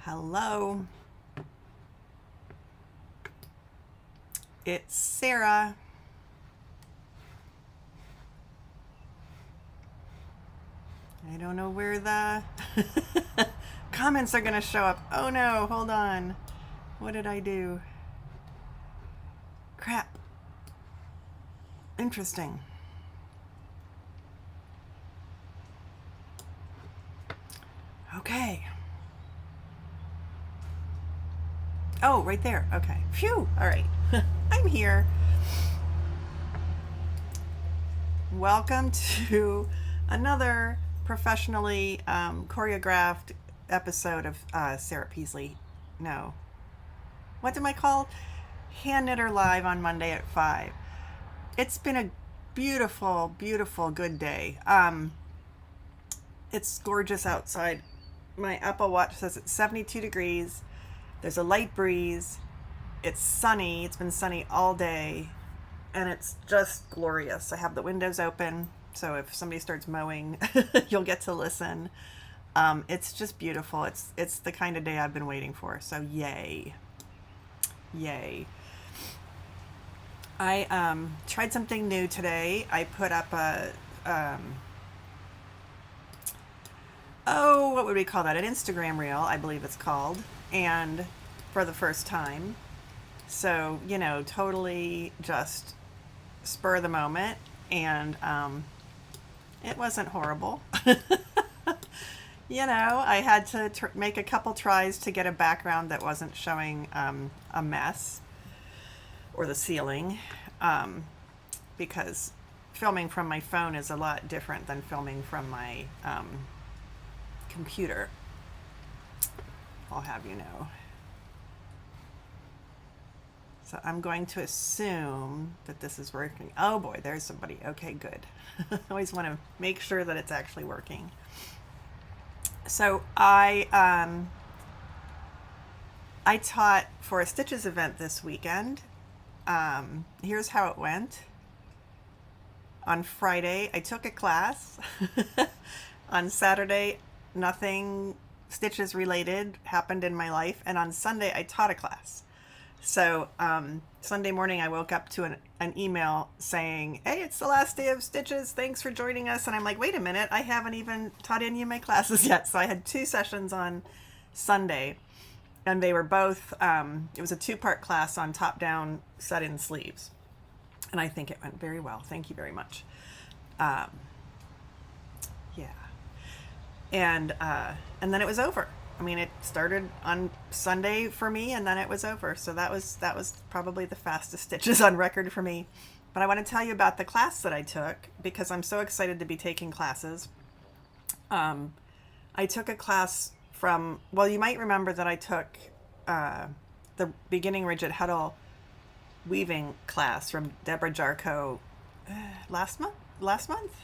Hello, it's Sarah. I don't know where the comments are going to show up. Oh no, hold on. What did I do? Crap. Interesting. Okay. Oh, right there. Okay. Phew. All right. I'm here. Welcome to another professionally choreographed episode of Sarah Peasley. No. What am I called? Handknitter Live on Monday at 5. It's been a beautiful, beautiful, good day. It's gorgeous outside. My Apple Watch says it's 72 degrees. There's a light breeze. It's sunny. It's been sunny all day. And it's just glorious. I have the windows open, so if somebody starts mowing, you'll get to listen. It's just beautiful. It's the kind of day I've been waiting for. So yay. Yay. I tried something new today. I put up a what would we call that? An Instagram reel, I believe it's called, and for the first time. So, totally just spur of the moment, and it wasn't horrible. I had to make a couple tries to get a background that wasn't showing a mess or the ceiling, because filming from my phone is a lot different than filming from my computer. I'll have you know. So I'm going to assume that this is working. Oh boy, there's somebody. Okay, good. I always want to make sure that it's actually working. So I taught for a Stitches event this weekend. Here's how it went. On Friday, I took a class. On Saturday, nothing Stitches related happened in my life. And on Sunday, I taught a class. So Sunday morning, I woke up to an email saying, hey, it's the last day of Stitches. Thanks for joining us. And I'm like, wait a minute. I haven't even taught any of my classes yet. So I had 2 sessions on Sunday. And they were both, it was a 2-part class on top-down set-in sleeves. And I think it went very well. Thank you very much. Yeah. And then it was over. I mean, it started on Sunday for me, and then it was over. So that was probably the fastest Stitches on record for me. But I want to tell you about the class that I took, because I'm so excited to be taking classes. I took a class from, well, you might remember that I took the beginning rigid huddle weaving class from Deborah Jarko last month,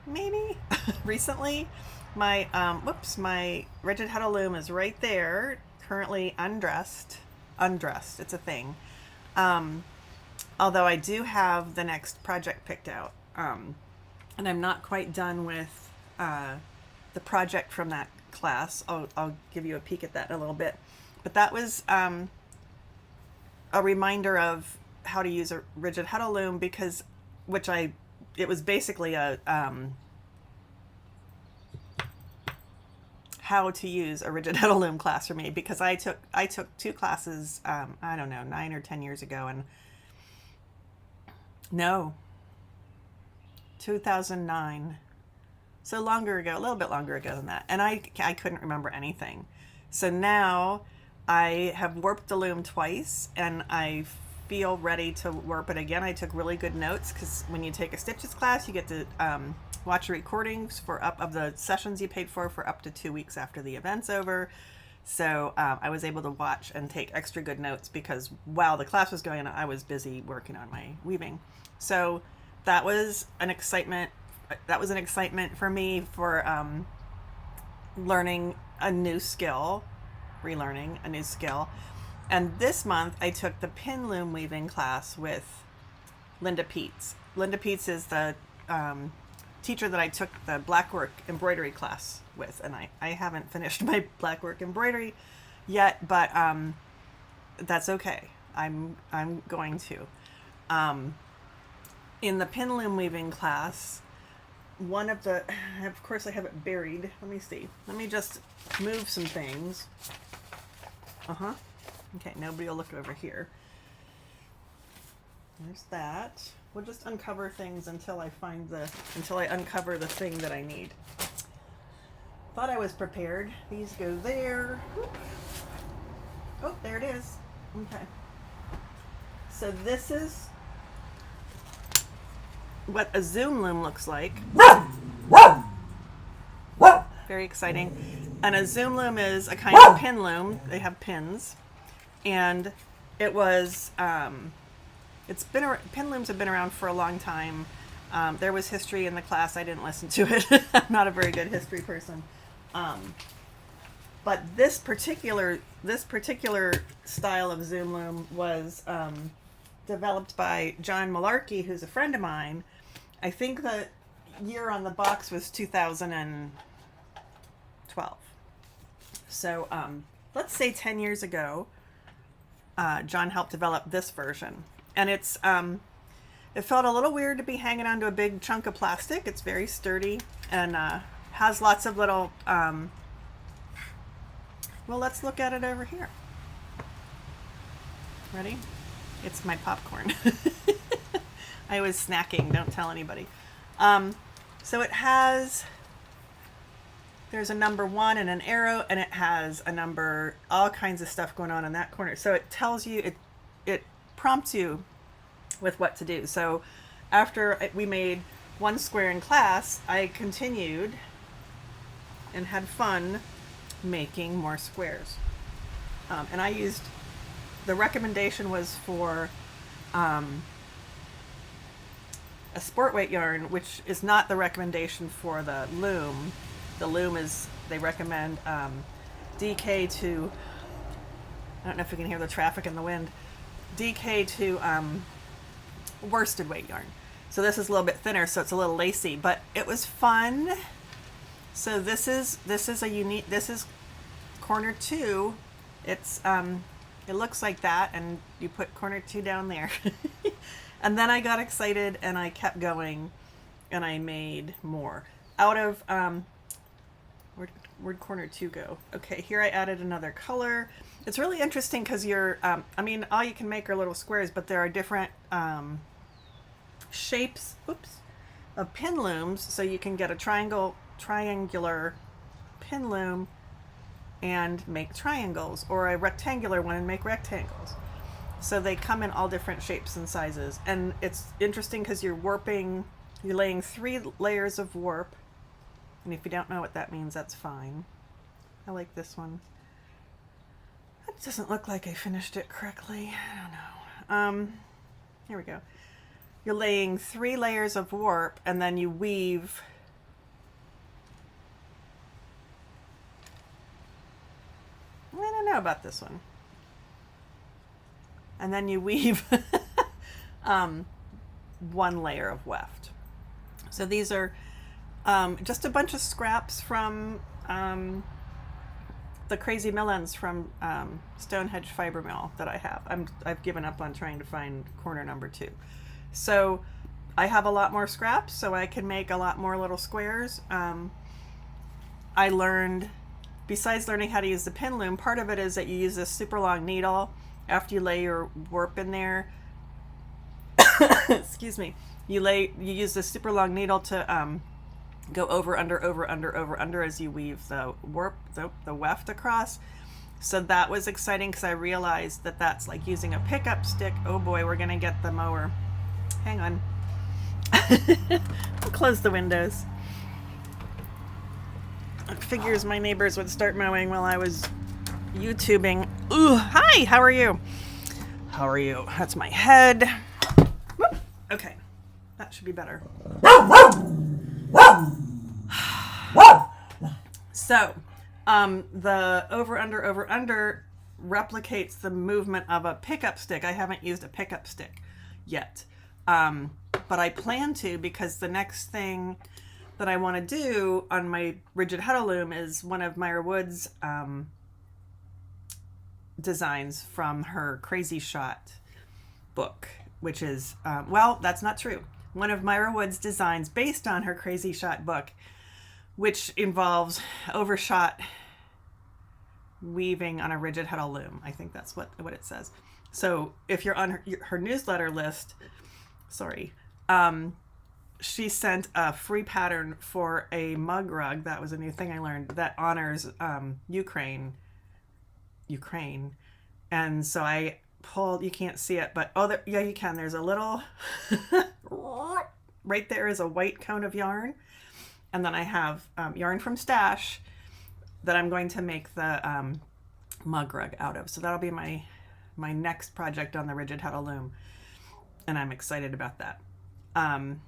maybe recently. My my rigid huddle loom is right there, currently undressed. It's a thing. Although I do have the next project picked out, and I'm not quite done with the project from that class. I'll give you a peek at that in a little bit. But that was a reminder of how to use a rigid huddle loom, because it was basically a how to use a rigid huddle loom class for me, because I took 2 classes, I don't know, 9 or 10 years ago, and no, 2009. So longer ago, a little bit longer ago than that. And I couldn't remember anything. So now I have warped the loom twice, and I feel ready to warp it again. I took really good notes, because when you take a Stitches class, you get to watch recordings of the sessions you paid for up to 2 weeks after the event's over. So I was able to watch and take extra good notes, because while the class was going on, I was busy working on my weaving. So that was an excitement. That was an excitement for me for learning a new skill, relearning a new skill. And this month I took the pin loom weaving class with Linda Peets. Linda Peets is the teacher that I took the blackwork embroidery class with, and I haven't finished my blackwork embroidery yet, but that's okay. I'm going to. In the pin loom weaving class, one of the, of course I have it buried. Let me see. Let me just move some things. Okay, nobody will look over here. There's that. We'll just uncover things until I uncover the thing that I need. Thought I was prepared. These go there. Oh, there it is. Okay. So this is what a zoom loom looks like. Very exciting. And a zoom loom is a kind of pin loom. They have pins. And it was, pin looms have been around for a long time. There was history in the class. I didn't listen to it. I'm not a very good history person. But this particular style of zoom loom was developed by John Malarkey, who's a friend of mine. I think the year on the box was 2012. So let's say 10 years ago, John helped develop this version. And it's it felt a little weird to be hanging onto a big chunk of plastic. It's very sturdy and has lots of little... well, let's look at it over here. Ready? It's my popcorn. I was snacking. Don't tell anybody. So it has... There's a number 1 and an arrow, and it has a number, all kinds of stuff going on in that corner. So it tells you, it prompts you with what to do. So after we made one square in class, I continued and had fun making more squares. And I used, the recommendation was for a sport weight yarn, which is not the recommendation for the loom. The loom is, they recommend DK to, I don't know if you can hear the traffic and the wind, DK to worsted weight yarn. So this is a little bit thinner, so it's a little lacy, but it was fun. So this is a unique, this is corner 2. It's it looks like that, and you put corner 2 down there. And then I got excited and I kept going and I made more out of where'd corner 2 go? Okay, here I added another color. It's really interesting because you're I mean, all you can make are little squares, but there are different shapes, of pin looms, so you can get a triangular pin loom and make triangles, or a rectangular one and make rectangles. So they come in all different shapes and sizes, and it's interesting because you're laying 3 layers of warp, and if you don't know what that means, that's fine. I like this one. That doesn't look like I finished it correctly. I don't know. Here we go. You're laying 3 layers of warp, and then you weave. I don't know about this one. And then you weave 1 layer of weft. So these are just a bunch of scraps from the crazy mill ends from Stonehenge Fiber Mill that I have. I've given up on trying to find corner number 2. So I have a lot more scraps, so I can make a lot more little squares. I learned, besides learning how to use the pin loom, part of it is that you use this super long needle after you lay your warp in there. Excuse me. You use this super long needle to go over, under as you weave the warp, the weft across. So that was exciting because I realized that that's like using a pickup stick. Oh boy, we're gonna get the mower. Hang on. I'll close the windows. It figures my neighbors would start mowing while I was YouTubing. Ooh, hi, how are you? How are you? That's my head. Whoop. Okay, that should be better. So, the over, under replicates the movement of a pickup stick. I haven't used a pickup stick yet. But I plan to, because the next thing that I want to do on my rigid heddle loom is one of Myra Wood's designs from her Crazy Shot book, which is, well, that's not true. One of Myra Wood's designs based on her Crazy Shot book, which involves overshot weaving on a rigid heddle loom. I think that's what it says. So if you're on her newsletter list, she sent a free pattern for a mug rug. That was a new thing I learned that honors Ukraine. And so I pulled, you can't see it, but yeah, you can. There's a little, right there is a white cone of yarn. And then I have yarn from Stash that I'm going to make the mug rug out of. So that'll be my next project on the rigid heddle loom. And I'm excited about that. I'm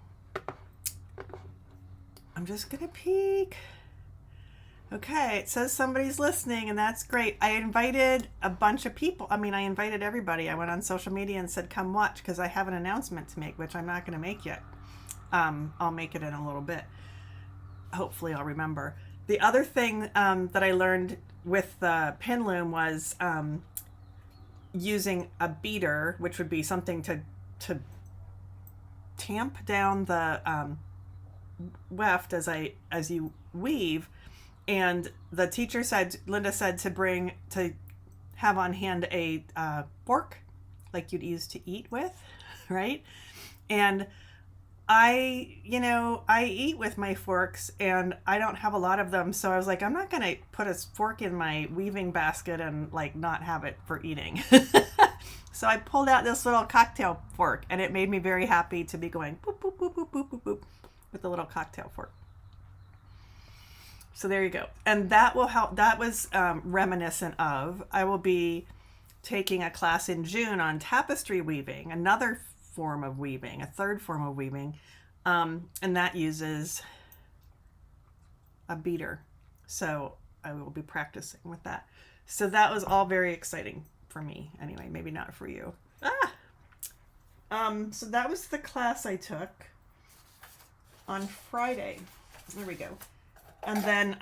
just going to peek. Okay, it says somebody's listening, and that's great. I invited a bunch of people. I mean, I invited everybody. I went on social media and said, come watch, because I have an announcement to make, which I'm not going to make yet. I'll make it in a little bit. Hopefully I'll remember. The other thing that I learned with the pin loom was using a beater, which would be something to tamp down the weft as you weave. And the teacher said, Linda said, to have on hand a fork like you'd use to eat with, right? And I eat with my forks, and I don't have a lot of them. So I was like, I'm not going to put a fork in my weaving basket and like not have it for eating. So I pulled out this little cocktail fork, and it made me very happy to be going boop, boop, boop, boop, boop, boop, boop with the little cocktail fork. So there you go. And that will help. That was reminiscent of, I will be taking a class in June on tapestry weaving, another form of weaving, a third form of weaving. And that uses a beater. So I will be practicing with that. So that was all very exciting for me. Anyway, maybe not for you. So that was the class I took on Friday. There we go. And then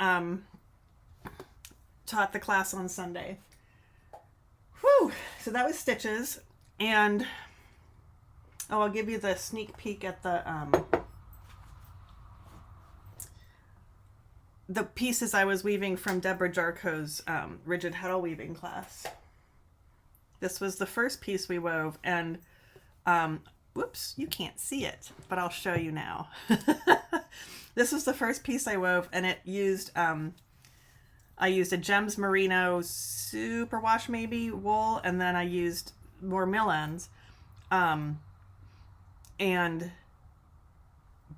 taught the class on Sunday. Whew! So that was stitches. And I'll give you the sneak peek at the pieces I was weaving from Deborah Jarko's rigid heddle weaving class. This was the first piece we wove, and whoops, you can't see it, but I'll show you now. This was the first piece I wove, and it used, I used a Gems Merino superwash maybe wool, and then I used more mill ends, and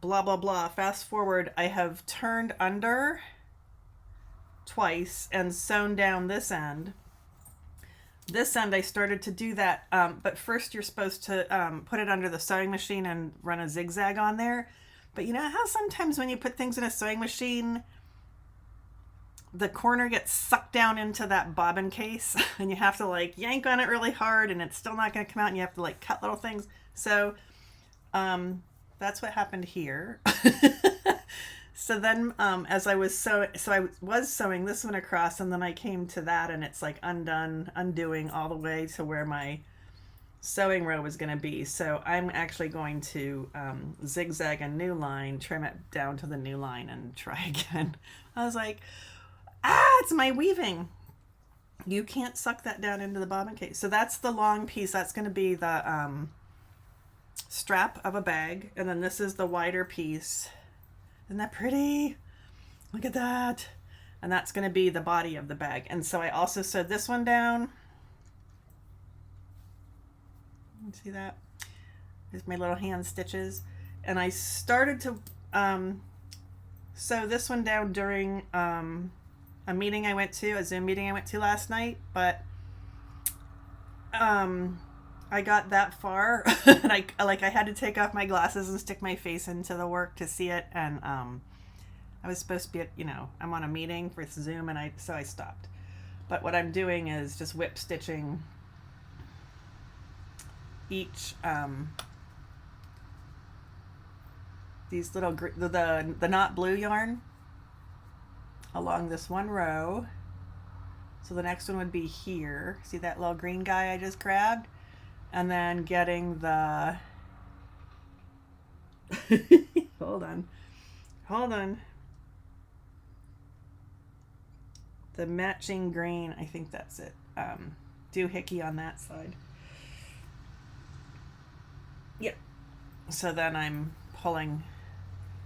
blah, blah, blah. Fast forward, I have turned under twice and sewn down this end. This end I started to do that, but first you're supposed to put it under the sewing machine and run a zigzag on there. But you know how sometimes when you put things in a sewing machine, the corner gets sucked down into that bobbin case and you have to like yank on it really hard and it's still not going to come out and you have to like cut little things. So that's what happened here. So then as I was sewing this one across, and then I came to that and it's like undoing all the way to where my sewing row was going to be. So I'm actually going to zigzag a new line, trim it down to the new line and try again. I was like, it's my weaving. You can't suck that down into the bobbin case. So that's the long piece. That's going to be the strap of a bag. And then this is the wider piece. Isn't that pretty? Look at that. And that's going to be the body of the bag. And so I also sewed this one down. See that? There's my little hand stitches. And I started to sew this one down during a meeting I went to, a Zoom meeting I went to last night, but I got that far and I had to take off my glasses and stick my face into the work to see it, and I was supposed to be at, I'm on a meeting for Zoom, and so I stopped. But what I'm doing is just whip stitching each these little the not blue yarn along this one row. So the next one would be here. See that little green guy I just grabbed? And then getting the hold on, the matching green, I think that's it. Doohickey on that side. Yep. So then I'm pulling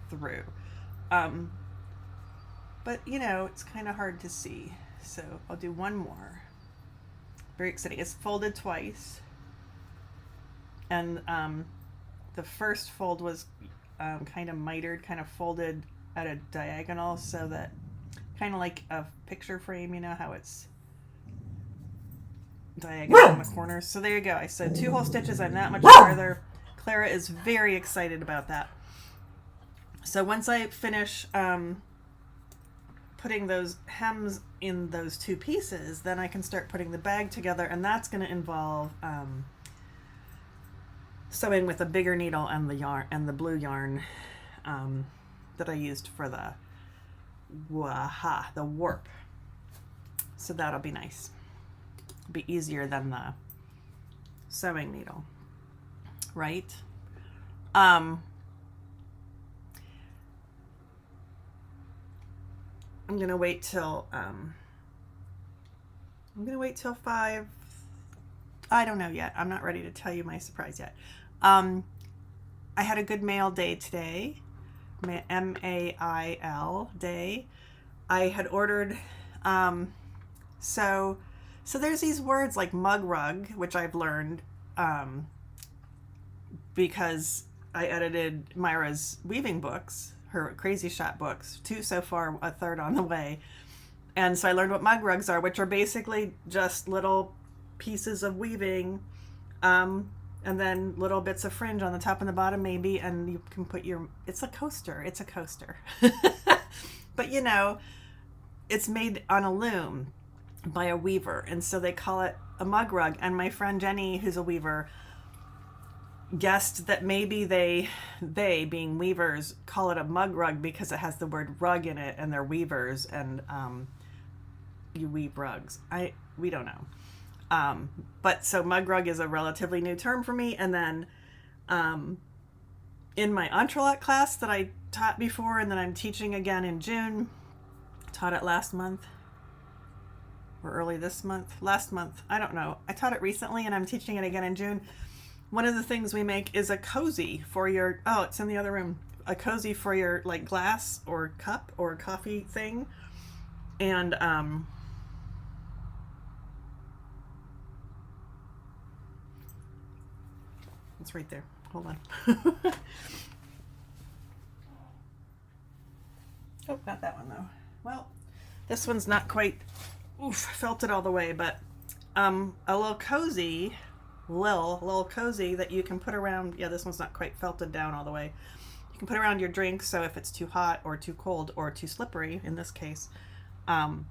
through. But you know, it's kind of hard to see. So I'll do one more. Very exciting. It's folded twice. And the first fold was kind of mitered, kind of folded at a diagonal so that kind of like a picture frame, you know how it's diagonal in the corners. So there you go. I sewed 2 whole stitches. I'm that much farther. Clara is very excited about that. So once I finish putting those hems in those 2 pieces, then I can start putting the bag together, and that's going to involve sewing with a bigger needle and the yarn and the blue yarn that I used for the warp. So that'll be nice. It'll be easier than the sewing needle, right? I'm gonna wait till 5. I don't know yet. I'm not ready to tell you my surprise yet. I had a good mail day today. M-A-I-L day. I had ordered so there's these words like mug rug, which I've learned because I edited Myra's weaving books, her crazy shop books, 2 so far, a 3rd on the way. And so I learned what mug rugs are, which are basically just little pieces of weaving and then little bits of fringe on the top and the bottom maybe, and you can put it's a coaster. But you know, it's made on a loom by a weaver, and so they call it a mug rug. And my friend Jenny, who's a weaver, guessed that maybe they being weavers call it a mug rug because it has the word rug in it, and they're weavers, and you weave rugs. We don't know. But so mug rug is a relatively new term for me. And then in my entrelac class that I taught before, and then I'm teaching again in June, taught it last month or early this month, last month, I don't know. I taught it recently and I'm teaching it again in June. One of the things we make is a cozy for your, it's in the other room, a cozy for your like glass or cup or coffee thing. And it's right there. Hold on. Oh, not that one though. Well, this one's not quite felted all the way, but a little cozy that you can put around. Yeah, this one's not quite felted down all the way. You can put around your drink, so if it's too hot or too cold or too slippery in this case, and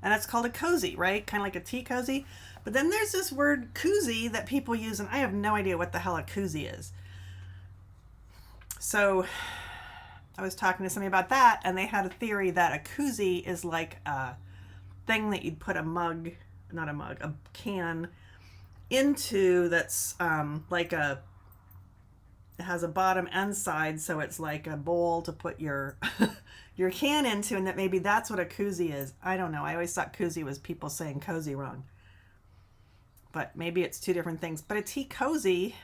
that's called a cozy, right? Kind of like a tea cozy. But then there's this word koozie that people use, and I have no idea what the hell a koozie is. So I was talking to somebody about that, and they had a theory that a koozie is like a thing that you'd put a can into that's like it has a bottom and side, so it's like a bowl to put your your can into, and that maybe that's what a koozie is. I don't know. I always thought koozie was people saying cozy wrong. But maybe it's 2 different things. But a tea cozy,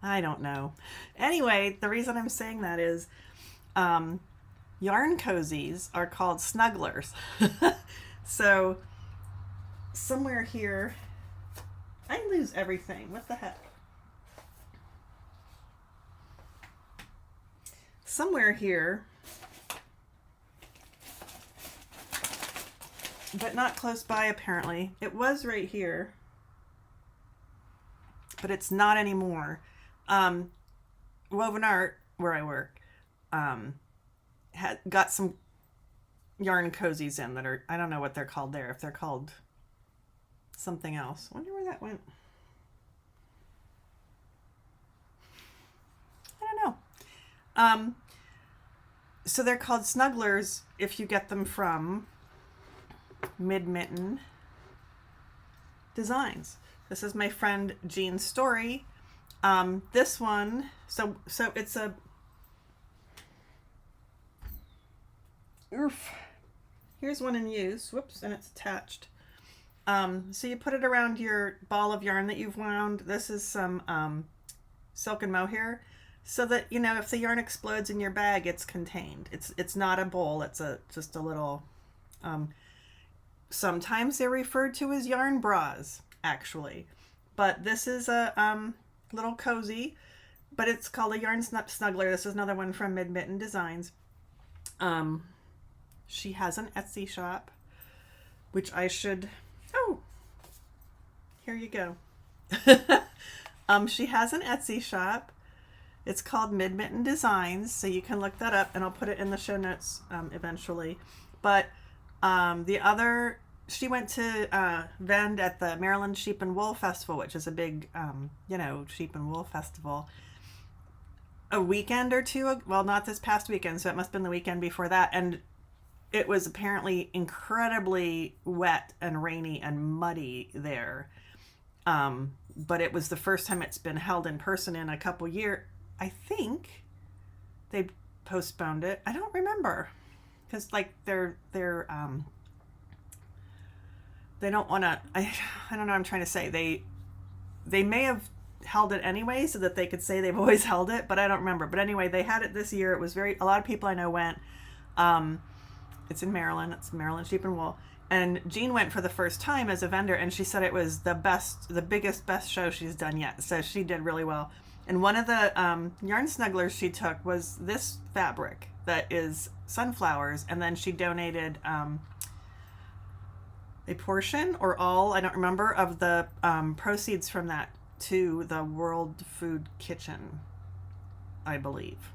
I don't know. Anyway, the reason I'm saying that is yarn cozies are called snugglers. So somewhere here, I lose everything. What the heck? Somewhere here, but not close by apparently. It was right here, but it's not anymore. Woven Art, where I work, had got some yarn cozies in that are, I don't know what they're called there, if they're called something else. I wonder where that went. I Um, so they're called snugglers if you get them from Mid-Mitten Designs. This is my friend Jean's story. This one, so it's a, oof, here's one in use. Whoops, and it's attached. So you put it around your ball of yarn that you've wound. This is some silk and mohair, so that, you know, if the yarn explodes in your bag, it's contained. It's not a bowl. It's just a little. Sometimes they're referred to as yarn bras, actually, but this is a little cozy. But it's called a yarn snuggler. This is another one from Mid-Mitten Designs. She has an Etsy shop, which I should. Oh, here you go. She has an Etsy shop. It's called Mid-Mitten Designs, so you can look that up, and I'll put it in the show notes eventually. But she went to vend at the Maryland Sheep and Wool Festival, which is a big, sheep and wool festival, a weekend or two. Well, not this past weekend, so it must have been the weekend before that. And it was apparently incredibly wet and rainy and muddy there. But it was the first time it's been held in person in a couple years. I think they postponed it. I don't remember, because like they don't want to. I don't know. I'm trying to say they may have held it anyway so that they could say they've always held it, but I don't remember. But anyway, they had it this year. It was a lot of people I know went. It's in Maryland. It's Maryland Sheep and Wool. And Jean went for the first time as a vendor, and she said it was the best show she's done yet. So she did really well. And one of the yarn snugglers she took was this fabric that is sunflowers, and then she donated a portion or all, I don't remember, of the proceeds from that to the World Food Kitchen, I believe.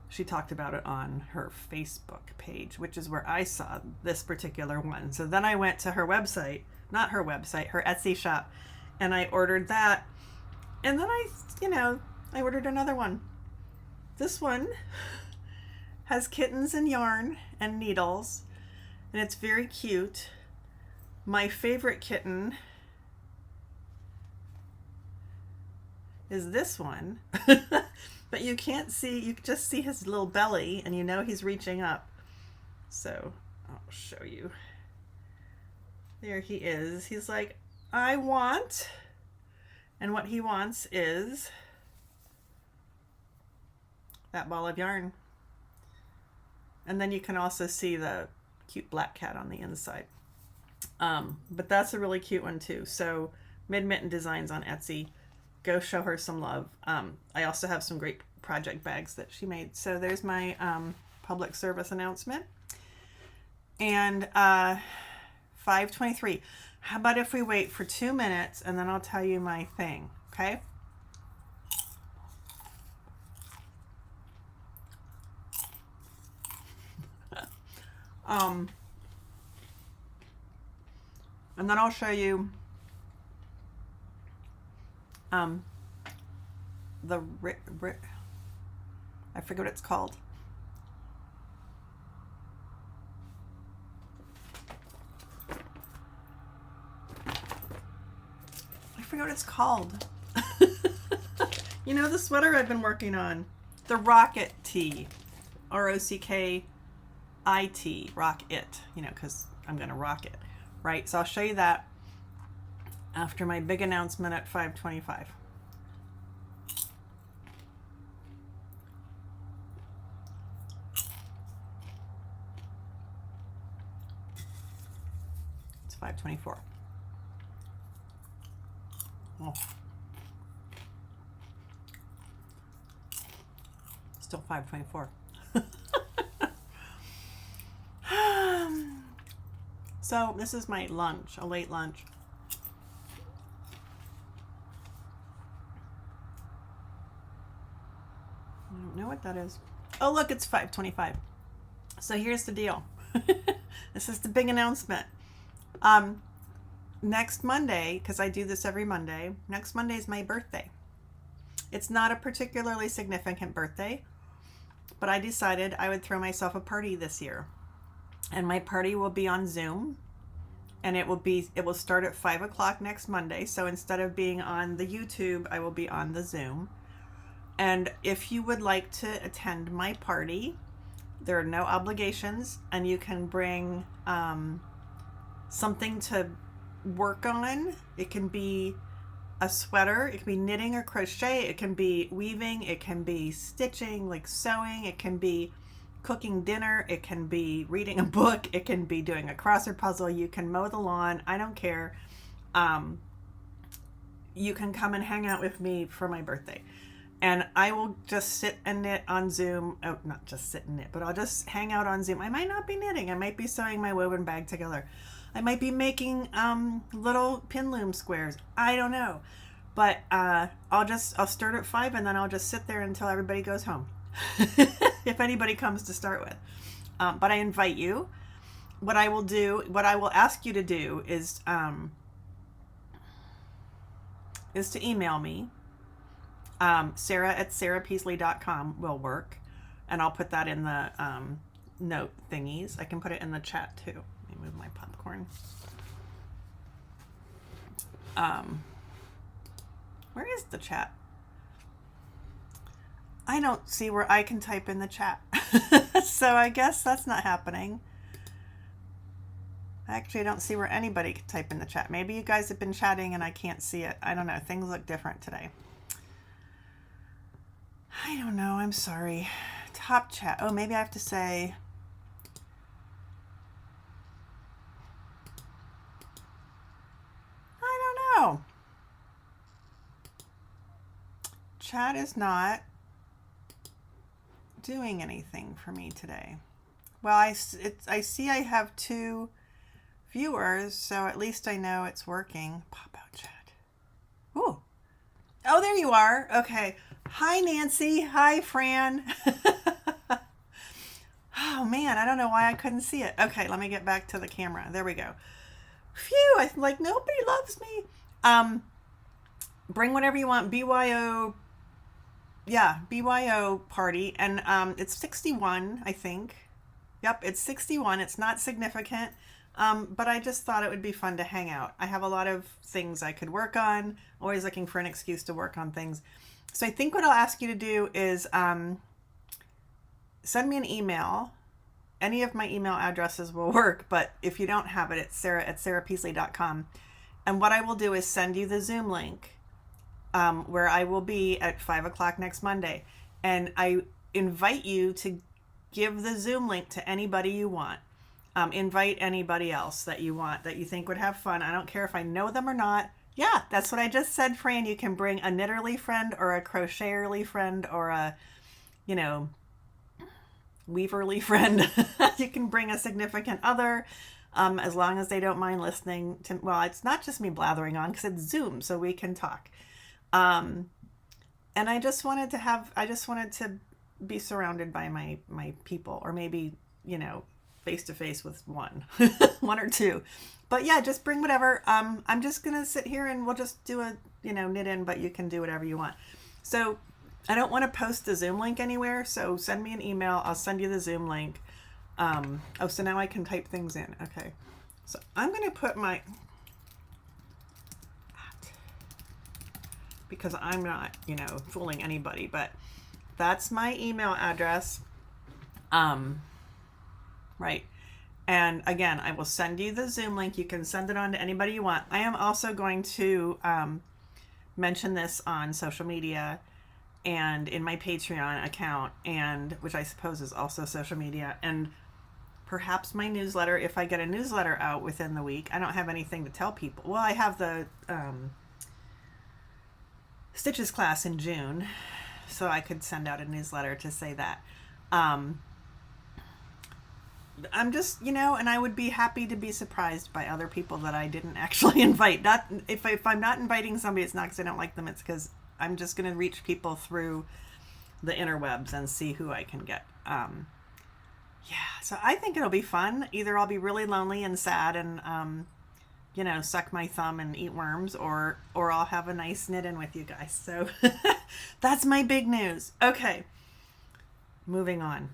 She talked about it on her Facebook page, which is where I saw this particular one. So then I went to her website, not her website, her Etsy shop, and I ordered that. And then I ordered another one. This one has kittens and yarn and needles, and it's very cute. My favorite kitten is this one. But you can't see, you just see his little belly, and you know he's reaching up. So I'll show you. There he is. He's like, I want, and what he wants is that ball of yarn. And then you can also see the cute black cat on the inside. But that's a really cute one too. So Mid-Mitten Designs on Etsy. Go show her some love. I also have some great project bags that she made. So there's my public service announcement. And 5:23. How about if we wait for 2 minutes and then I'll tell you my thing, okay? And then I'll show you I forget what it's called. I forget what it's called. You know, the sweater I've been working on, the Rocket Tee, ROCKIT, rock it, because I'm going to rock it, right? So I'll show you that after my big announcement at 5:25. It's 5:24. Oh. Still 5:24. So this is my lunch, a late lunch. I don't know what that is. Oh, look, it's 5:25. So here's the deal. This is the big announcement. Next Monday, because I do this every Monday, next Monday is my birthday. It's not a particularly significant birthday, but I decided I would throw myself a party this year. And my party will be on Zoom, and it will start at 5 o'clock next Monday. So instead of being on the YouTube, I will be on the Zoom. And if you would like to attend my party, there are no obligations, and you can bring something to work on. It can be a sweater, it can be knitting or crochet, it can be weaving, it can be stitching, like sewing, it can be cooking dinner, it can be reading a book, it can be doing a crossword puzzle, you can mow the lawn, I don't care. You can come and hang out with me for my birthday. And I will just sit and knit on Zoom. Oh, not just sit and knit, but I'll just hang out on Zoom. I might not be knitting. I might be sewing my woven bag together. I might be making little pin loom squares. I don't know. But I'll start at 5, and then I'll just sit there until everybody goes home. If anybody comes to start with. But I invite you. What I will ask you to do is to email me. Sarah@sarahpeasley.com will work, and I'll put that in the note thingies. I can put it in the chat too. Let me move my popcorn. Where is the chat? I don't see where I can type in the chat. So I guess that's not happening. Actually, I don't see where anybody can type in the chat. Maybe you guys have been chatting and I can't see it. I don't know. Things look different today. I don't know. I'm sorry. Top chat. Oh, maybe I have to say... I don't know. Chat is not doing anything for me today. Well, I see I have 2 viewers, so at least I know it's working. Pop out chat. Ooh. Oh, there you are. Okay. Hi, Nancy. Hi, Fran. Oh, man. I don't know why I couldn't see it. Okay, let me get back to the camera. There we go. Phew. I'm like, nobody loves me. Bring whatever you want. BYO. Yeah, BYO party. And it's 61, I think. Yep, it's 61. It's not significant. But I just thought it would be fun to hang out. I have a lot of things I could work on. Always looking for an excuse to work on things. So I think what I'll ask you to do is send me an email. Any of my email addresses will work, but if you don't have it, it's sarah@sarahpeasley.com. And what I will do is send you the Zoom link where I will be at 5 o'clock next Monday. And I invite you to give the Zoom link to anybody you want. Invite anybody else that you want, that you think would have fun. I don't care if I know them or not. Yeah, that's what I just said, Fran. You can bring a knitterly friend or a crocheterly friend or a, weaverly friend. You can bring a significant other, as long as they don't mind listening to, well, it's not just me blathering on because it's Zoom, so we can talk. And I just wanted to be surrounded by my people, or maybe, face to face with one, one or two. But yeah, just bring whatever. I'm just going to sit here and we'll just do a, knit in, but you can do whatever you want. So I don't want to post the Zoom link anywhere. So send me an email. I'll send you the Zoom link. So now I can type things in. Okay. So I'm going to put because I'm not, fooling anybody, but that's my email address. Right. And again, I will send you the Zoom link. You can send it on to anybody you want. I am also going to mention this on social media and in my Patreon account, and which I suppose is also social media, and perhaps my newsletter if I get a newsletter out within the week. I don't have anything to tell people. Well, I have the Stitches class in June, so I could send out a newsletter to say that. I'm just, and I would be happy to be surprised by other people that I didn't actually invite. Not if I'm not inviting somebody, it's not because I don't like them. It's because I'm just going to reach people through the interwebs and see who I can get. So I think it'll be fun. Either I'll be really lonely and sad and suck my thumb and eat worms, or I'll have a nice knit in with you guys. So that's my big news. Okay, moving on.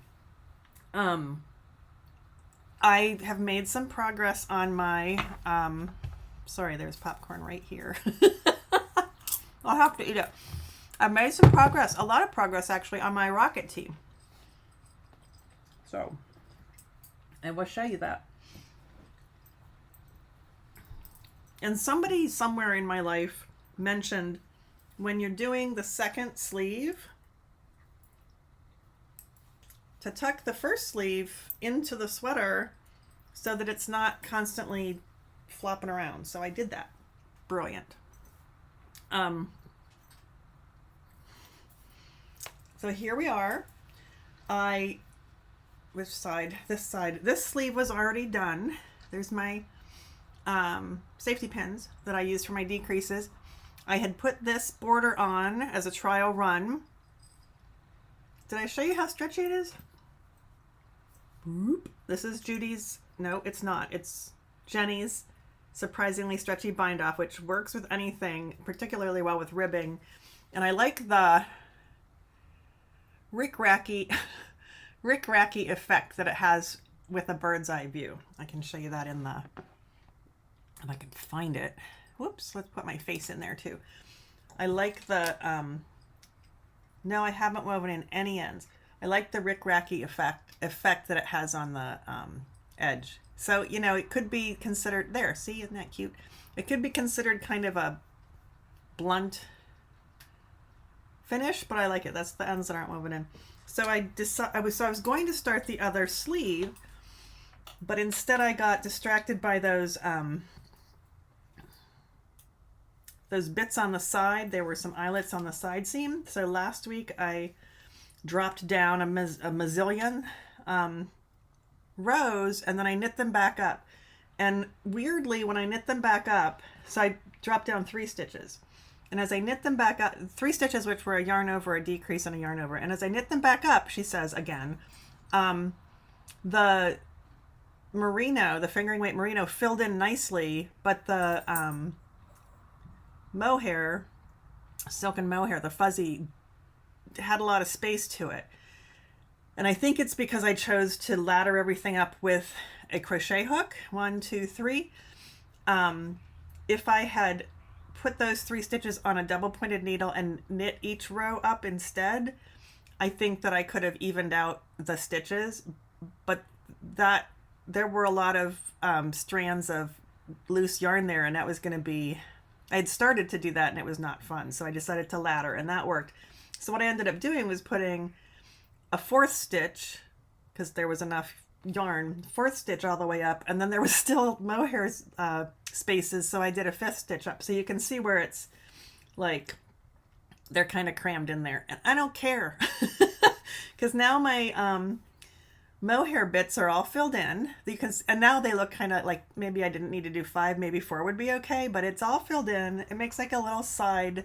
I have made some progress on my sorry, there's popcorn right here. I'll have to eat it. I've made some progress, a lot of progress actually, on my rocket tee. So I will show you that. And somebody somewhere in my life mentioned when you're doing the second sleeve, to tuck the first sleeve into the sweater so that it's not constantly flopping around. So I did that. Brilliant. So here we are. Which side? This side. This sleeve was already done. There's my safety pins that I used for my decreases. I had put this border on as a trial run. Did I show you how stretchy it is? This is Judy's. No, it's not. It's Jenny's surprisingly stretchy bind off, which works with anything, particularly well with ribbing. And I like the rick-racky effect that it has with a bird's eye view. I can show you that in the, if I can find it. Whoops, let's put my face in there too. I like the, no, I haven't woven in any ends. I like the rick-racky effect that it has on the edge. So, it could be considered, there, see, isn't that cute? It could be considered kind of a blunt finish, but I like it. That's the ends that aren't woven in. So I was going to start the other sleeve, but instead I got distracted by those bits on the side. There were some eyelets on the side seam. So last week I dropped down a mazillion rows, and then I knit them back up. And weirdly, when I knit them back up, so I dropped down 3 stitches. And as I knit them back up, 3 stitches, which were a yarn over, a decrease, and a yarn over. And as I knit them back up, she says again, the merino, the fingering weight merino filled in nicely, but the mohair, silken mohair, the fuzzy, had a lot of space to it. And I think it's because I chose to ladder everything up with a crochet hook, 1, 2, 3. If I had put those 3 stitches on a double pointed needle and knit each row up instead, I think that I could have evened out the stitches, but that there were a lot of strands of loose yarn there, and that was going to be, I had started to do that and it was not fun, so I decided to ladder, and that worked. So what I ended up doing was putting a 4th stitch, because there was enough yarn, 4th stitch all the way up, and then there was still mohair spaces, so I did a 5th stitch up. So you can see where it's like they're kind of crammed in there, and I don't care because now my mohair bits are all filled in, because and now they look kind of like maybe I didn't need to do 5, maybe 4 would be okay, but it's all filled in. It makes like a little side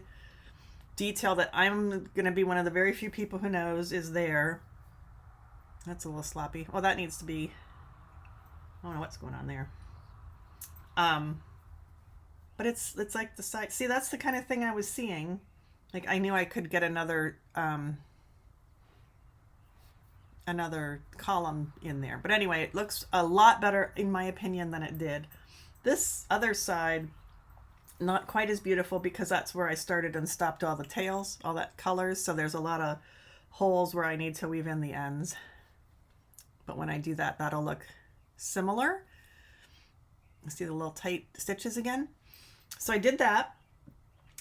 detail that I'm gonna be one of the very few people who knows is there. That's a little sloppy. Well, that needs to be, I don't know what's going on there. But it's like the side, see, that's the kind of thing I was seeing. Like I knew I could get another column in there. But anyway, it looks a lot better in my opinion than it did. This other side, not quite as beautiful because that's where I started and stopped all the tails, all that colors. So there's a lot of holes where I need to weave in the ends. But when I do that, that'll look similar. See the little tight stitches again? So I did that.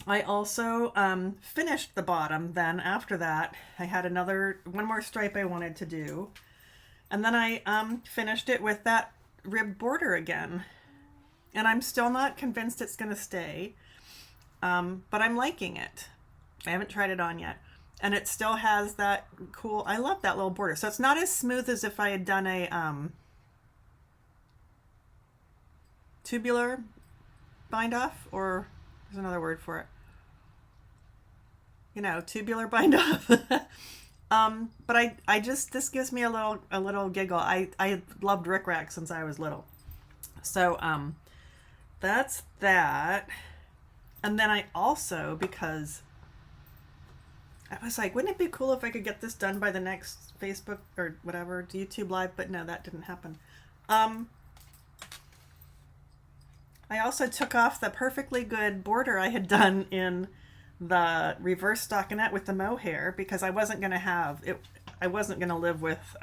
I also finished the bottom then after that. I had one more stripe I wanted to do. And then I finished it with that rib border again. And I'm still not convinced it's going to stay, but I'm liking it. I haven't tried it on yet. And it still has that cool, I love that little border. So it's not as smooth as if I had done a tubular bind off, or there's another word for it. Tubular bind off. But I just, this gives me a little giggle. I loved rickrack since I was little. So, that's that. And then I also, because I was like, wouldn't it be cool if I could get this done by the next Facebook or whatever, YouTube Live? But no, that didn't happen. I also took off the perfectly good border I had done in the reverse stockinette with the mohair because I wasn't going to have it. I wasn't going to live with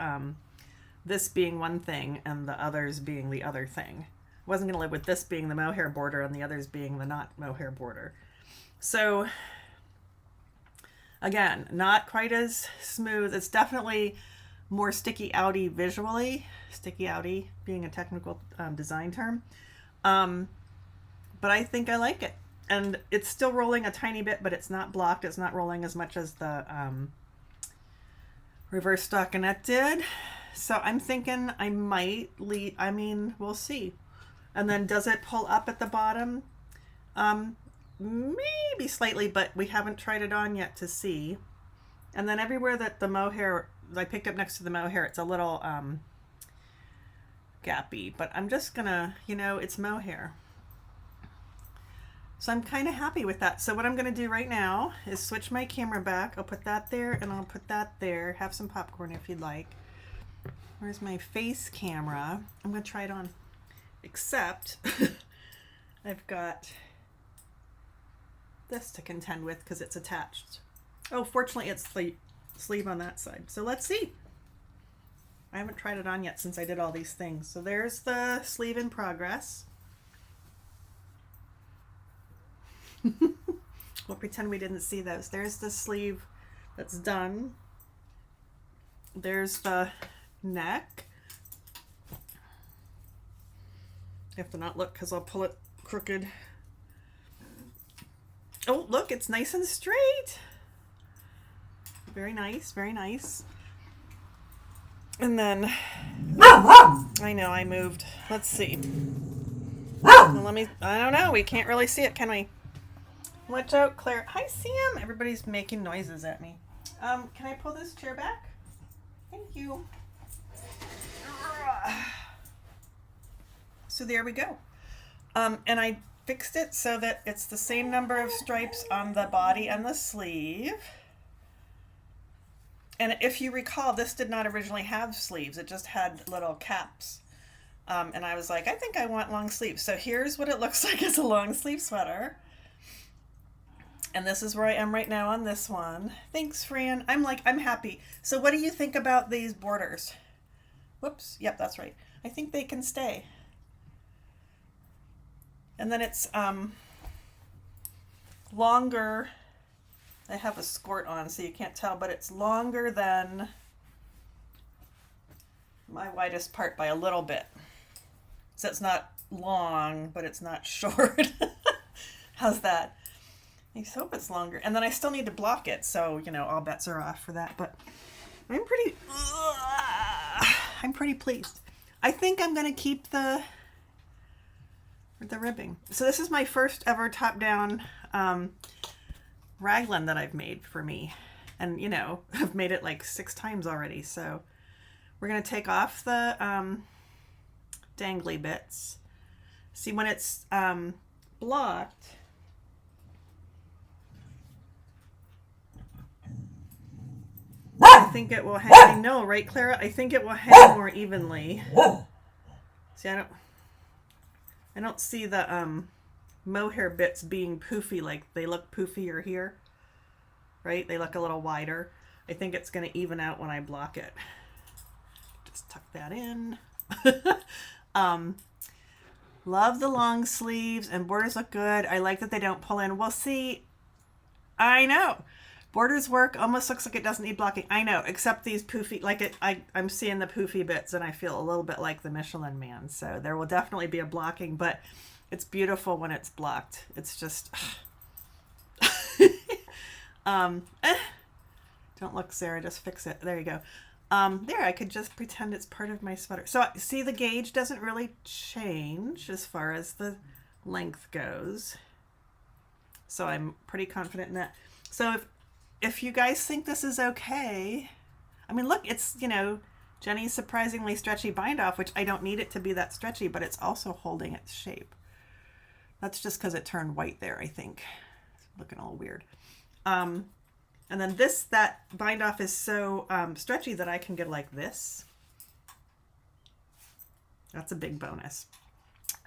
this being one thing and the others being the other thing. I wasn't going to live with this being the mohair border and the others being the not mohair border. So again, not quite as smooth. It's definitely more sticky outy visually. Sticky outy being a technical design term. But I think I like it. And it's still rolling a tiny bit, but it's not blocked. It's not rolling as much as the reverse stockinette did. So I'm thinking I might leave. I mean, we'll see. And then does it pull up at the bottom? Maybe slightly, but we haven't tried it on yet to see. And then everywhere that the mohair, I picked up next to the mohair, it's a little gappy. But I'm just gonna, it's mohair. So I'm kind of happy with that. So what I'm going to do right now is switch my camera back. I'll put that there and I'll put that there. Have some popcorn if you'd like. Where's my face camera? I'm going to try it on. Except I've got this to contend with because it's attached. Oh, fortunately it's the sleeve on that side. So let's see. I haven't tried it on yet since I did all these things. So there's the sleeve in progress. We'll pretend we didn't see those. There's the sleeve that's done. There's the neck. You have to not look because I'll pull it crooked. Oh, look, it's nice and straight. Very nice, very nice. And then, I know I moved. Let's see. Well, I don't know. We can't really see it, can we? Watch out, Claire. Hi, Sam. Everybody's making noises at me. Can I pull this chair back? Thank you. So there we go. And I fixed it so that it's the same number of stripes on the body and the sleeve. And if you recall, this did not originally have sleeves. It just had little caps. And I was like, I think I want long sleeves. So here's what it looks like as a long sleeve sweater. And this is where I am right now on this one. Thanks, Fran. I'm happy. So what do you think about these borders? Whoops. Yep, that's right. I think they can stay. And then it's longer. I have a skirt on so you can't tell, but it's longer than my widest part by a little bit. So it's not long, but it's not short. How's that? I hope it's longer. And then I still need to block it, so, all bets are off for that. But I'm pretty pleased. I think I'm going to keep the ribbing. So this is my first ever top-down raglan that I've made for me. And, I've made it like 6 times already. So we're going to take off the dangly bits. See, when it's blocked, I think it will hang. I know, right, Clara? I think it will hang more evenly. See, I don't see the mohair bits being poofy, like they look poofier here, right? They look a little wider. I think it's going to even out when I block it. Just tuck that in. Love the long sleeves, and borders look good. I like that they don't pull in. Well, see, I know. Borders work, almost looks like it doesn't need blocking. I know, except these poofy, I'm seeing the poofy bits and I feel a little bit like the Michelin Man. So there will definitely be a blocking, but it's beautiful when it's blocked. It's just, don't look, Sarah, just fix it. There you go. There, I could just pretend it's part of my sweater. So see, the gauge doesn't really change as far as the length goes. So I'm pretty confident in that. So if you guys think this is okay, I mean, look, it's, Jenny's surprisingly stretchy bind off, which I don't need it to be that stretchy, but it's also holding its shape. That's just because it turned white there, I think. It's looking all weird. And then that bind off is so stretchy that I can get like this. That's a big bonus.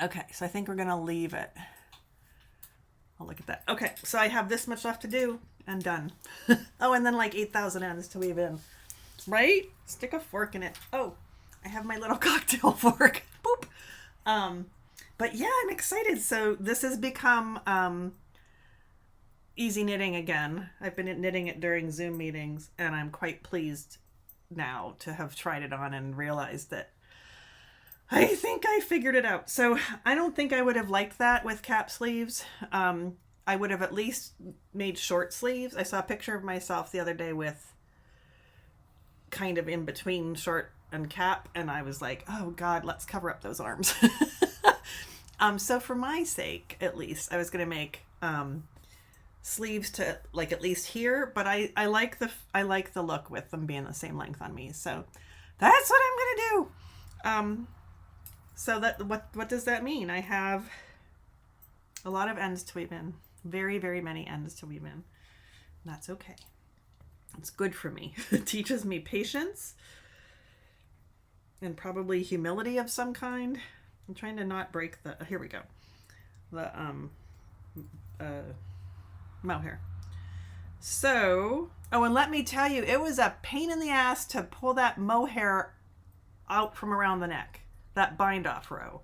Okay, so I think we're going to leave it. I'll look at that. Okay, so I have this much left to do and done. Oh, and then like 8,000 ends to weave in. Right? Stick a fork in it. Oh, I have my little cocktail fork. Boop. But yeah, I'm excited. So this has become easy knitting again. I've been knitting it during Zoom meetings, and I'm quite pleased now to have tried it on and realized that I think I figured it out. So I don't think I would have liked that with cap sleeves. I would have at least made short sleeves. I saw a picture of myself the other day with kind of in between short and cap, and I was like, oh God, let's cover up those arms. So for my sake, at least, I was going to make sleeves to like at least here, but I like the look with them being the same length on me. So that's what I'm going to do. So that what does that mean? I have a lot of ends to weave in. Very, very many ends to weave in. That's okay. It's good for me. It teaches me patience and probably humility of some kind. I'm trying to not break here we go. The mohair. So, oh, and let me tell you, it was a pain in the ass to pull that mohair out from around the neck. That bind off row.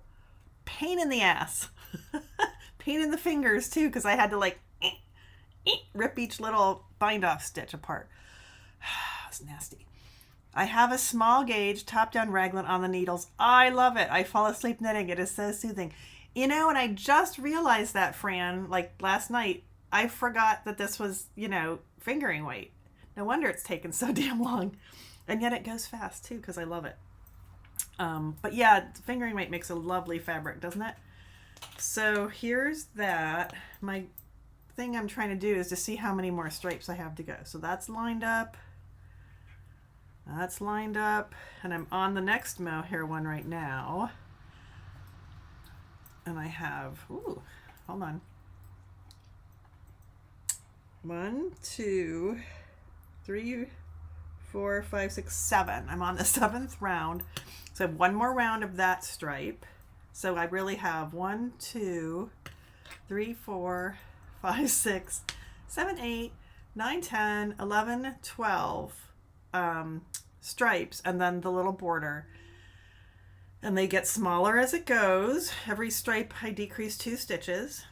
Pain in the ass. Pain in the fingers too, because I had to like rip each little bind off stitch apart. It's nasty. I have a small gauge top down raglan on the needles. I love it. I fall asleep knitting. It is so soothing. You know, and I just realized that, Fran, like last night, I forgot that this was, fingering weight. No wonder it's taken so damn long. And yet it goes fast too, because I love it. But yeah, fingering weight makes a lovely fabric, doesn't it? So here's that. My thing I'm trying to do is to see how many more stripes I have to go. So that's lined up. That's lined up. And I'm on the next mohair one right now. And I have, hold on. 1, 2, 3, 4, 5, 6, 7. I'm on the 7th round. So I have one more round of that stripe. So I really have 1, 2, 3, 4, 5, 6, 7, 8, 9, 10, 11, 12 stripes, and then the little border. And they get smaller as it goes. Every stripe I decrease 2 stitches.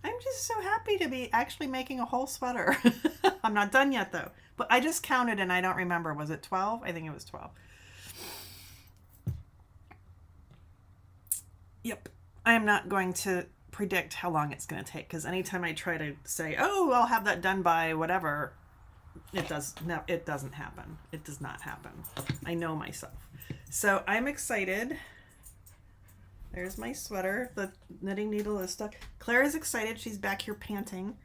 I'm just so happy to be actually making a whole sweater. I'm not done yet though. But I just counted and I don't remember. Was it 12? I think it was 12. Yep. I am not going to predict how long it's going to take, because anytime I try to say, oh, I'll have that done by whatever, it doesn't happen. It does not happen. I know myself. So I'm excited. There's my sweater. The knitting needle is stuck. Claire is excited. She's back here panting.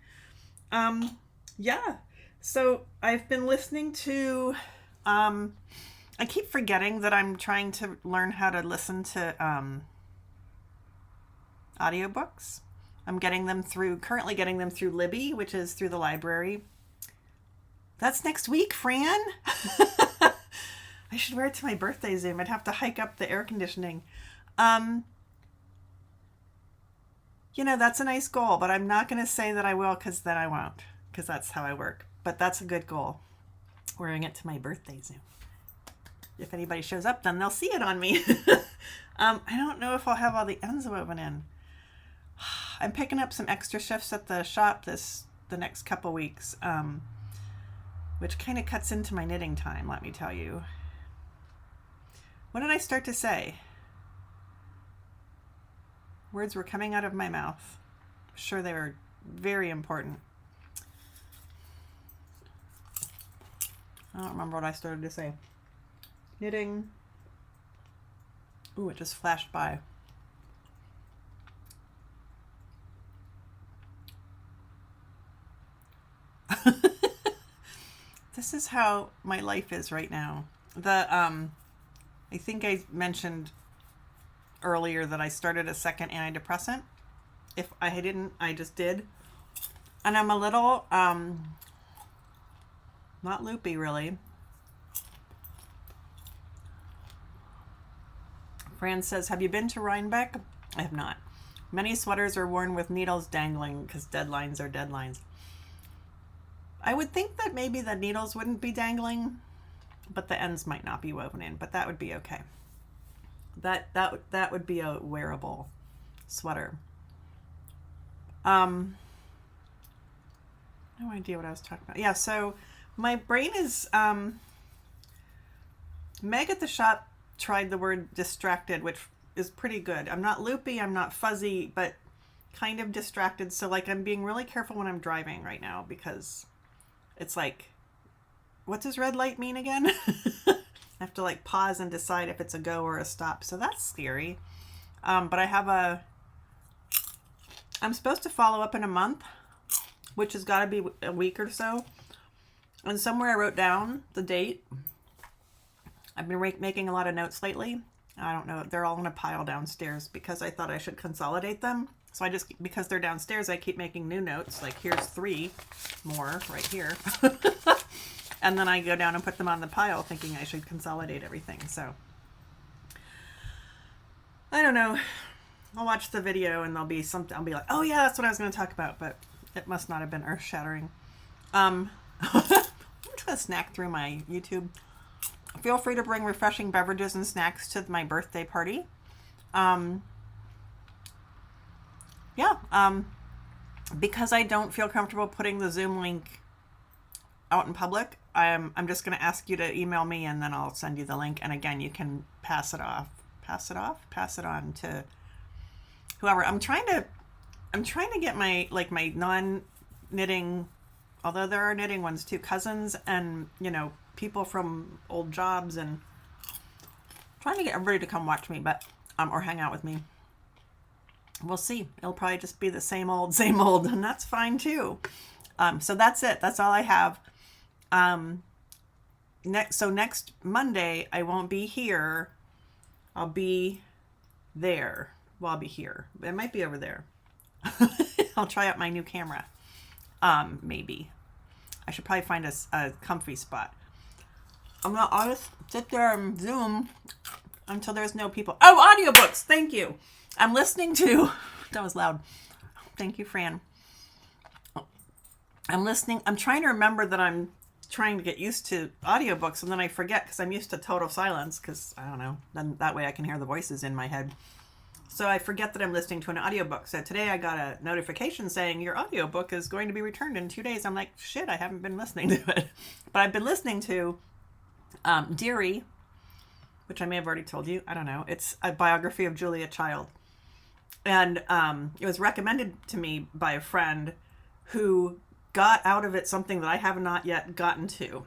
Yeah. So I've been listening to, I keep forgetting that I'm trying to learn how to listen to audiobooks. I'm currently getting them through Libby, which is through the library. That's next week, Fran. I should wear it to my birthday Zoom. I'd have to hike up the air conditioning. That's a nice goal, but I'm not going to say that I will, because then I won't, because that's how I work. But that's a good goal, wearing it to my birthday Zoom. If anybody shows up, then they'll see it on me. I don't know if I'll have all the ends woven in. I'm picking up some extra shifts at the shop the next couple weeks, which kind of cuts into my knitting time, let me tell you. What did I start to say? Words were coming out of my mouth. I'm sure they were very important. I don't remember what I started to say. Knitting. Ooh, it just flashed by. This is how my life is right now. I think I mentioned earlier that I started a second antidepressant. If I didn't, I just did. And I'm a little, not loopy really. Fran says, have you been to Rhinebeck? I have not. Many sweaters are worn with needles dangling because deadlines are deadlines. I would think that maybe the needles wouldn't be dangling, but the ends might not be woven in, but that would be okay. That would be a wearable sweater. No idea what I was talking about. Yeah, so my brain is, Meg at the shop tried the word distracted, which is pretty good. I'm not loopy, I'm not fuzzy, but kind of distracted. So like I'm being really careful when I'm driving right now because it's like, what does red light mean again? I have to like pause and decide if it's a go or a stop. So that's scary. But I'm supposed to follow up in a month, which has got to be a week or so. And somewhere I wrote down the date. I've been making a lot of notes lately. I don't know. They're all in a pile downstairs because I thought I should consolidate them. So because they're downstairs, I keep making new notes. Like here's 3 more right here. And then I go down and put them on the pile thinking I should consolidate everything. So I don't know. I'll watch the video and there'll be something. I'll be like, oh yeah, that's what I was going to talk about. But it must not have been earth shattering. I'm just going to snack through my YouTube. Feel free to bring refreshing beverages and snacks to my birthday party. Because I don't feel comfortable putting the Zoom link out in public, I'm just going to ask you to email me and then I'll send you the link. And again, you can pass it on to whoever. I'm trying to get my non-knitting, although there are knitting ones too, cousins and, people from old jobs, and trying to get everybody to come watch me, but or hang out with me. We'll see. It'll probably just be the same old, and that's fine too. So that's it. That's all I have. Next Monday I won't be here. I'll be there. Well, I'll be here. It might be over there. I'll try out my new camera. Maybe. I should probably find a comfy spot. I'll just sit there and Zoom until there's no people. Oh, audiobooks. Thank you. I'm listening to, that was loud. Thank you, Fran. I'm listening. I'm trying to remember that I'm trying to get used to audiobooks, and then I forget because I'm used to total silence because, I don't know, then that way I can hear the voices in my head. So I forget that I'm listening to an audiobook. So today I got a notification saying your audiobook is going to be returned in 2 days. I'm like, shit, I haven't been listening to it. But I've been listening to Deary, which I may have already told you. I don't know. It's a biography of Julia Child. And it was recommended to me by a friend who got out of it something that I have not yet gotten to.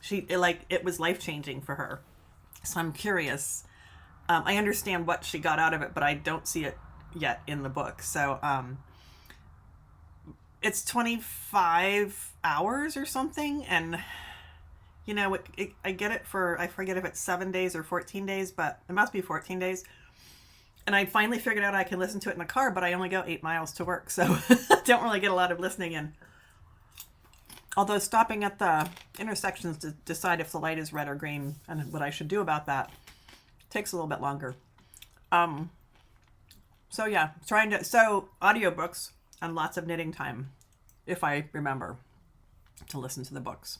It was life-changing for her. So I'm curious. I understand what she got out of it, but I don't see it yet in the book. So it's 25 hours or something. And, I get it I forget if it's 7 days or 14 days, but it must be 14 days. And I finally figured out I can listen to it in the car, but I only go 8 miles to work. So I don't really get a lot of listening in. Although stopping at the intersections to decide if the light is red or green and what I should do about that takes a little bit longer. So yeah, so audiobooks and lots of knitting time, if I remember to listen to the books.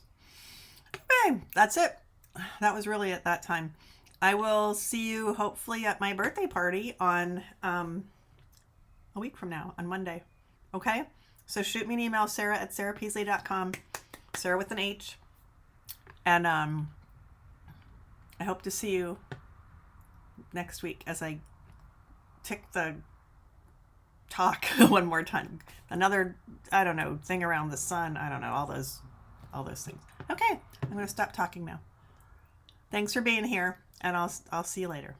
Okay, that's it. That was really at that time. I will see you hopefully at my birthday party on a week from now, on Monday. Okay? So shoot me an email, sarah@sarahpeasley.com, Sarah with an H. And I hope to see you next week as I tick the talk one more time. Another, I don't know, thing around the sun. I don't know, all those things. Okay, I'm going to stop talking now. Thanks for being here, and I'll see you later.